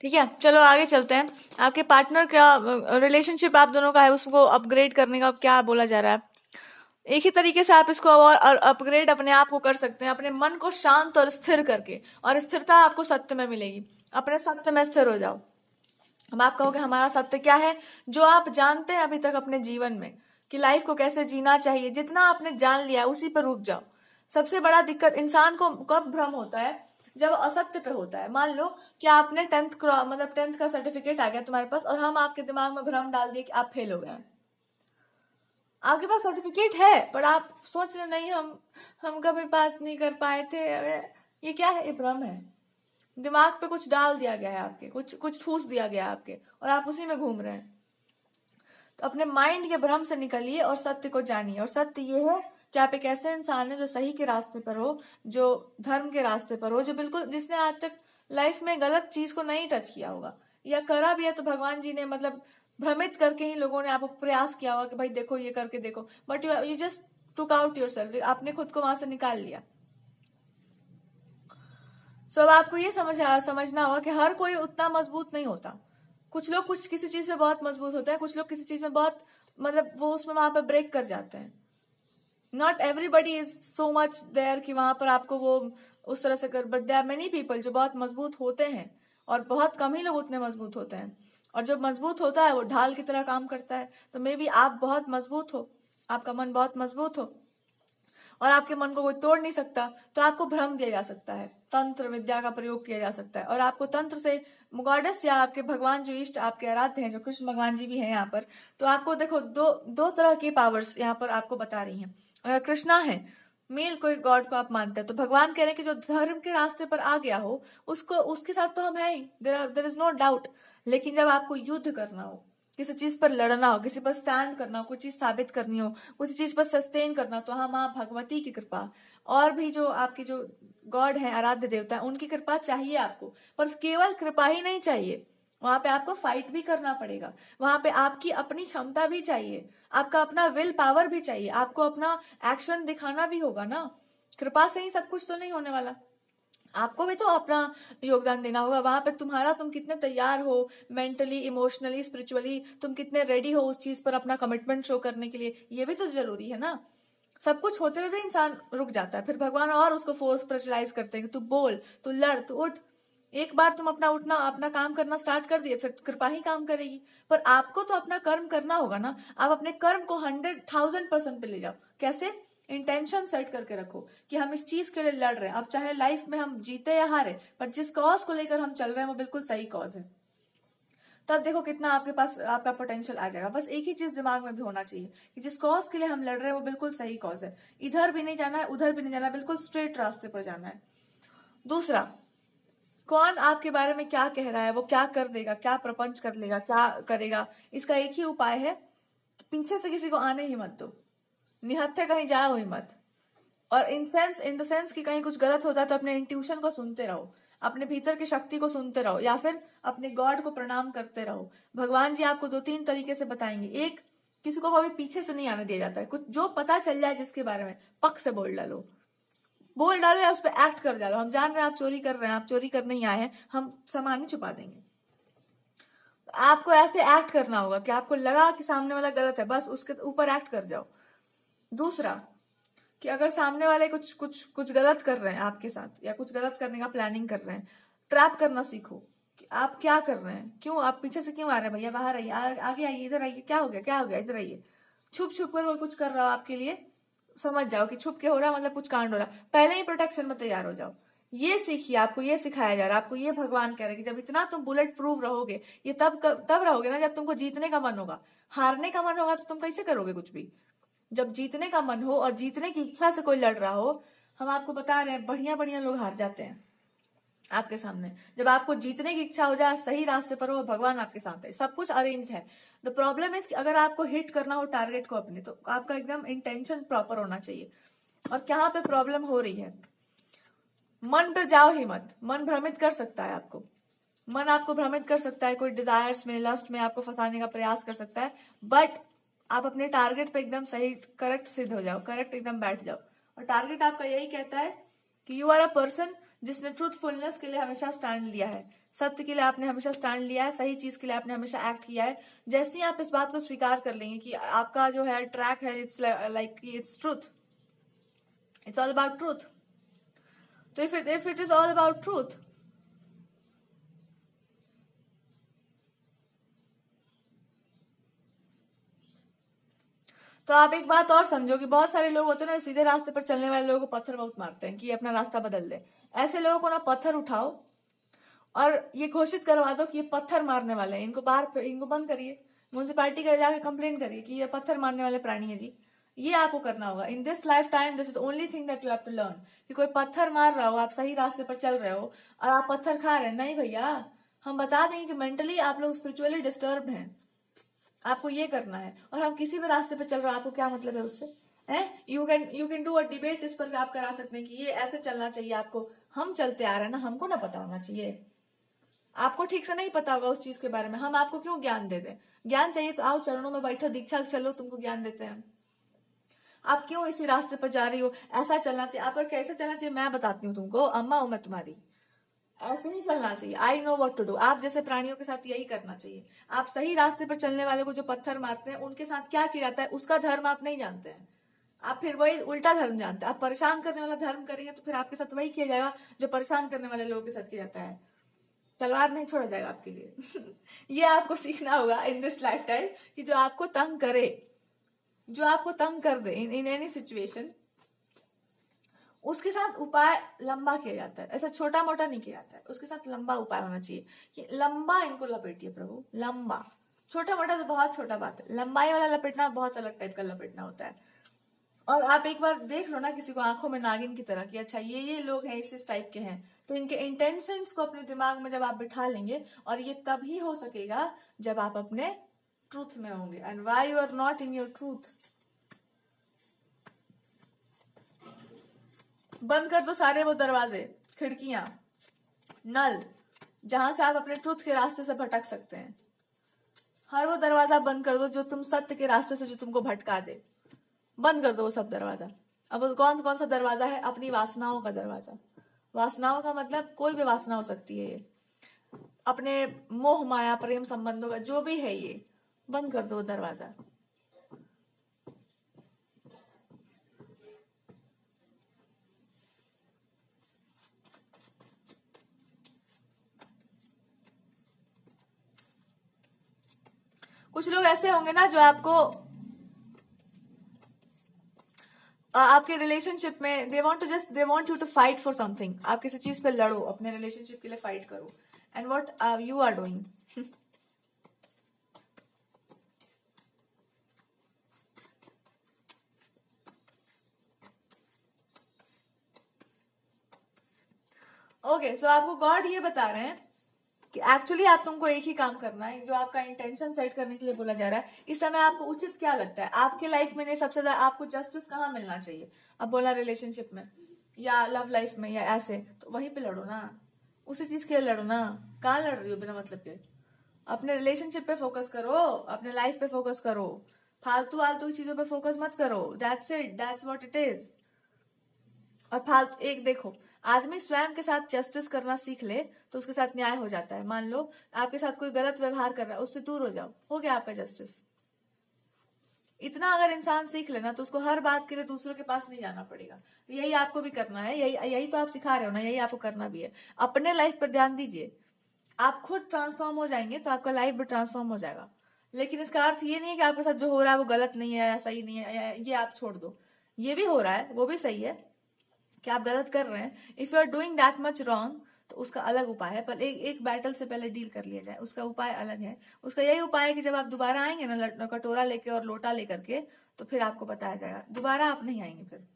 ठीक है, चलो आगे चलते हैं। आपके पार्टनर का रिलेशनशिप आप दोनों का है, उसको अपग्रेड करने का क्या बोला जा रहा है। एक ही तरीके से आप इसको और अपग्रेड अपने आप को कर सकते हैं, अपने मन को शांत और स्थिर करके, और स्थिरता आपको सत्य में मिलेगी। अपने सत्य में स्थिर हो जाओ। अब आप कहोगे हमारा सत्य क्या है? जो आप जानते हैं अभी तक अपने जीवन में कि लाइफ को कैसे जीना चाहिए, जितना आपने जान लिया उसी पर रुक जाओ। सबसे बड़ा दिक्कत इंसान को कब भ्रम होता है? जब असत्य पे होता है। मान लो कि आपने टेंथ का सर्टिफिकेट आ गया तुम्हारे पास, और हम आपके दिमाग में भ्रम डाल दिए कि आप फेल हो गए हैं। आपके पास सर्टिफिकेट है पर आप सोच रहे नहीं, हम कभी पास नहीं कर पाए थे। ये क्या है? ये भ्रम है। दिमाग पे कुछ डाल दिया गया है आपके, कुछ कुछ ठूस दिया गया है आपके, और आप उसी में घूम रहे हैं। तो अपने माइंड के भ्रम से निकलिए और सत्य को जानिए। और सत्य ये है कि आप एक ऐसे इंसान है जो सही के रास्ते पर हो, जो धर्म के रास्ते पर हो, जो बिल्कुल जिसने आज तक लाइफ में गलत चीज को नहीं टच किया होगा, या करा भी है तो भगवान जी ने भ्रमित करके ही लोगों ने आपको प्रयास किया होगा कि भाई देखो ये करके देखो, but you just took out your self, आपने खुद को वहां से निकाल लिया। सो अब आपको ये समझना होगा कि हर कोई उतना मजबूत नहीं होता। कुछ लोग कुछ किसी चीज में बहुत मजबूत होते हैं, कुछ लोग किसी चीज में बहुत वो उसमें वहां पर ब्रेक कर जाते हैं। Not everybody is so much there कि वहां पर आपको वो उस तरह से कर, but there are many people जो बहुत मजबूत होते हैं, और बहुत कम ही लोग उतने मजबूत होते हैं। और जो मजबूत होता है वो ढाल की तरह काम करता है। तो मे बी आप बहुत मजबूत हो, आपका मन बहुत मजबूत हो, और आपके मन को कोई तोड़ नहीं सकता, तो आपको भ्रम दिया जा सकता है, तंत्र विद्या का प्रयोग किया जा सकता है, और आपको तंत्र से गॉडेस या आपके भगवान जो इष्ट आपके आराध्य हैं, जो कृष्ण भगवान जी भी हैं यहाँ पर, तो आपको देखो दो तरह की पावर्स यहाँ पर आपको बता रही हैं। अगर कृष्णा है, मेल कोई गॉड को आप मानते हैं, तो भगवान कह रहे हैं कि जो धर्म के रास्ते पर आ गया हो उसको, उसके साथ तो हम है ही, देर इज नो डाउट। लेकिन जब आपको युद्ध करना हो, किसी चीज पर लड़ना हो, किसी पर स्टैंड करना हो, कुछ चीज साबित करनी हो, किसी चीज पर सस्टेन करना, तो हाँ, माँ भगवती की कृपा और भी जो आपकी जो गॉड है, आराध्य देवता है, उनकी कृपा चाहिए आपको। पर केवल कृपा ही नहीं चाहिए, वहां पे आपको फाइट भी करना पड़ेगा। वहां पे आपकी अपनी क्षमता भी चाहिए, आपका अपना विल पावर भी चाहिए, आपको अपना एक्शन दिखाना भी होगा ना। कृपा से ही सब कुछ तो नहीं होने वाला, आपको भी तो अपना योगदान देना होगा। वहां पे तुम कितने तैयार हो, मेंटली, इमोशनली, स्पिरिचुअली तुम कितने रेडी हो उस चीज पर अपना कमिटमेंट शो करने के लिए, ये भी तो जरूरी है ना। सब कुछ होते हुए भी इंसान रुक जाता है, फिर भगवान और उसको फोर्स प्रेशराइज करते हैं कि तू बोल, तू लड़, तू उठ। एक बार तुम अपना काम करना स्टार्ट कर दिए, फिर कृपा ही काम करेगी। पर आपको तो अपना कर्म करना होगा ना। आप अपने कर्म को 100,000% पे ले जाओ। कैसे? इंटेंशन सेट करके रखो कि हम इस चीज के लिए लड़ रहे हैं। अब चाहे लाइफ में हम जीते या हारे, पर जिस कॉज को लेकर हम चल रहे हैं वो बिल्कुल सही कॉज है। तब देखो कितना आपके पास आपका पोटेंशियल आ जाएगा। बस एक ही चीज दिमाग में भी होना चाहिए कि जिस कॉज के लिए हम लड़ रहे हैं वो बिल्कुल सही कॉज है। इधर भी नहीं जाना है, उधर भी नहीं जाना है, बिल्कुल स्ट्रेट रास्ते पर जाना है। दूसरा, कौन आपके बारे में क्या कह रहा है, वो क्या कर देगा, क्या प्रपंच कर लेगा, क्या करेगा, इसका एक ही उपाय है, पीछे से किसी को आने ही मत दो, निहत्थे कहीं जाओ ही मत। और इन द सेंस कि कहीं कुछ गलत होता है तो अपने इंट्यूशन को सुनते रहो, अपने भीतर की शक्ति को सुनते रहो, या फिर अपने गॉड को प्रणाम करते रहो। भगवान जी आपको 2-3 तरीके से बताएंगे। एक, किसी को कभी पीछे से नहीं आने दिया जाता है। कुछ जो पता चल जाए जिसके बारे में, पक से बोल डालो या उस पर एक्ट कर डालो। हम जान रहे हैं आप चोरी कर रहे हैं, आप चोरी करने ही आए हैं, हम सामान ही छुपा देंगे। आपको ऐसे एक्ट करना होगा कि आपको लगा कि सामने वाला गलत है, बस उसके ऊपर एक्ट कर जाओ। दूसरा, कि अगर सामने वाले कुछ कुछ कुछ गलत कर रहे हैं आपके साथ, या कुछ गलत करने का प्लानिंग कर रहे हैं, ट्रैप करना सीखो कि आप क्या कर रहे हैं, क्यों आप पीछे से क्यों आ रहे हैं, भैया बाहर आइए, आगे आइए, इधर आइए, क्या हो गया, इधर आइए। छुप छुप कर कोई कुछ कर रहा हो आपके लिए, समझ जाओ कि छुप के हो रहा मतलब कुछ कांड हो रहा, पहले ही प्रोटेक्शन में तैयार हो जाओ। ये सीखिए, आपको ये सिखाया जा रहा है, आपको ये भगवान कह रहे हैं कि जब इतना तुम बुलेट प्रूफ रहोगे, ये तब रहोगे ना जब तुमको जीतने का मन होगा। हारने का मन होगा तो तुम कैसे करोगे कुछ भी। जब जीतने का मन हो और जीतने की इच्छा से कोई लड़ रहा हो, हम आपको बता रहे हैं बढ़िया बढ़िया लोग हार जाते हैं आपके सामने। जब आपको जीतने की इच्छा हो जाए, सही रास्ते पर हो, भगवान आपके साथ है, सब कुछ अरेंज्ड है। द प्रॉब्लम इज कि अगर आपको हिट करना हो टारगेट को अपने, तो आपका एकदम इंटेंशन प्रॉपर होना चाहिए। और कहाँ पे प्रॉब्लम हो रही है, मन पे जाओ ही मत। मन भ्रमित कर सकता है आपको, मन आपको भ्रमित कर सकता है, कोई डिजायर्स में, लस्ट में आपको फंसाने का प्रयास कर सकता है। बट आप अपने टारगेट पे एकदम सही, करेक्ट सिद्ध हो जाओ, करेक्ट एकदम बैठ जाओ। और टारगेट आपका यही कहता है कि यू आर अ पर्सन जिसने ट्रूथफुलनेस के लिए हमेशा स्टैंड लिया है, सत्य के लिए आपने हमेशा स्टैंड लिया है, सही चीज के लिए आपने हमेशा एक्ट किया है। जैसे ही आप इस बात को स्वीकार कर लेंगे कि आपका जो है ट्रैक है, it's like it's truth, it's all about truth. तो if it is all about truth, तो आप एक बात और समझो कि बहुत सारे लोग होते हैं ना, सीधे रास्ते पर चलने वाले लोगों को पत्थर बहुत मारते हैं कि अपना रास्ता बदल दे। ऐसे लोगों को ना पत्थर उठाओ और ये घोषित करवा दो कि ये पत्थर मारने वाले हैं, इनको बंद करिए, म्यूनसिपालिटी का जाकर कंप्लेन करिए कि ये पत्थर मारने वाले प्राणी है जी। ये आपको करना होगा in this lifetime. This is only thing that you have to learn. कि कोई पत्थर मार रहा हो, आप सही रास्ते पर चल रहे हो और आप पत्थर खा रहे हैं, नहीं भैया, हम बता देंगे कि मेंटली आप लोग स्पिरिचुअली डिस्टर्ब हैं, आपको ये करना है। और हम किसी भी रास्ते पे चल रहे हो, आपको क्या मतलब है उससे? You can do a debate इस पर, आप करा सकते हैं कि ये ऐसे चलना चाहिए आपको। हम चलते आ रहे हैं ना, हमको ना पता होना चाहिए? आपको ठीक से नहीं पता होगा उस चीज के बारे में, हम आपको क्यों ज्ञान दे दें? ज्ञान चाहिए तो आओ चरणों में बैठो, दीक्षा चलो, तुमको ज्ञान देते हैं। आप क्यों इसी रास्ते पर जा रही हो? ऐसा चलना चाहिए, आप पर कैसे चलना चाहिए मैं बताती हूँ तुमको, अम्मा हूं मैं तुम्हारी। ऐसे नहीं चलना चाहिए। I know what to do. आप जैसे प्राणियों के साथ यही करना चाहिए। आप सही रास्ते पर चलने वाले को जो पत्थर मारते हैं, उनके साथ क्या किया जाता है उसका धर्म आप नहीं जानते हैं। आप फिर वही उल्टा धर्म जानते हैं। आप परेशान करने वाला धर्म करेंगे तो फिर आपके साथ वही किया जाएगा जो परेशान करने वाले लोगों के साथ किया जाता है। तलवार नहीं छोड़ा जाएगा आपके लिए। ये आपको सीखना होगा इन दिस लाइफ टाइम कि जो आपको तंग करे, जो आपको तंग कर दे इन एनी सिचुएशन, उसके साथ उपाय लंबा किया जाता है। ऐसा छोटा मोटा नहीं किया जाता है, उसके साथ लंबा उपाय होना चाहिए कि लंबा इनको लपेटिए प्रभु, लंबा। छोटा मोटा तो बहुत छोटा बात है, लंबाई वाला लपेटना बहुत अलग टाइप का लपेटना होता है। और आप एक बार देख लो ना किसी को आंखों में नागिन की तरह कि अच्छा ये लोग हैं, इस टाइप के हैं, तो इनके इंटेंशंस को अपने दिमाग में जब आप बिठा लेंगे, और ये तभी हो सकेगा जब आप अपने ट्रूथ में होंगे। And why you are not in your truth? बंद कर दो सारे वो दरवाजे, खिड़कियां, नल, जहां से आप अपने ट्रूथ के रास्ते से भटक सकते हैं। हर वो दरवाजा बंद कर दो जो तुम सत्य के रास्ते से, जो तुमको भटका दे, बंद कर दो वो सब दरवाजा। अब वो कौन सा दरवाजा है? अपनी वासनाओं का दरवाजा। वासनाओं का मतलब कोई भी वासना हो सकती है, ये अपने मोह माया प्रेम संबंधों का जो भी है, ये बंद कर दो वो दरवाजा। कुछ लोग ऐसे होंगे ना जो आपको आपके रिलेशनशिप में they want you to fight for something. आप किसी चीज पे लड़ो, अपने रिलेशनशिप के लिए फाइट करो। And what you are doing, okay. So आपको गॉड ये बता रहे हैं कि एक्चुअली आप तुमको एक ही काम करना है, जो आपका इंटेंशन सेट करने के लिए बोला जा रहा है। इस समय आपको उचित क्या लगता है आपके लाइफ में? नहीं, सबसे ज्यादा आपको जस्टिस कहाँ मिलना चाहिए? अब बोला रिलेशनशिप में या लव लाइफ में या ऐसे, तो वहीं पे लड़ो ना, उसी चीज के लिए लड़ो ना। कहाँ लड़ रही हो बिना मतलब के? अपने रिलेशनशिप पे फोकस करो, अपने लाइफ पे फोकस करो, फालतू फालतू चीजों पे फोकस मत करो। That's it, that's what it is. और फालतू एक देखो, आदमी स्वयं के साथ जस्टिस करना सीख ले तो उसके साथ न्याय हो जाता है। मान लो आपके साथ कोई गलत व्यवहार कर रहा है, उससे दूर हो जाओ, हो गया आपका जस्टिस। इतना अगर इंसान सीख लेना तो उसको हर बात के लिए दूसरों के पास नहीं जाना पड़ेगा। यही आपको भी करना है, यही तो आप सिखा रहे हो ना, यही आपको करना भी है। अपने लाइफ पर ध्यान दीजिए, आप खुद ट्रांसफॉर्म हो जाएंगे तो आपका लाइफ भी ट्रांसफॉर्म हो जाएगा। लेकिन इसका अर्थ ये नहीं है कि आपके साथ जो हो रहा है वो गलत नहीं है या सही नहीं है, ये आप छोड़ दो। ये भी हो रहा है, वो भी सही है कि आप गलत कर रहे हैं। If you are doing that much wrong तो उसका अलग उपाय है, पर एक बैटल से पहले डील कर लिया जाए, उसका उपाय अलग है। उसका यही उपाय है कि जब आप दोबारा आएंगे ना कटोरा लेके और लोटा लेकर के, तो फिर आपको बताया जाएगा, दोबारा आप नहीं आएंगे फिर।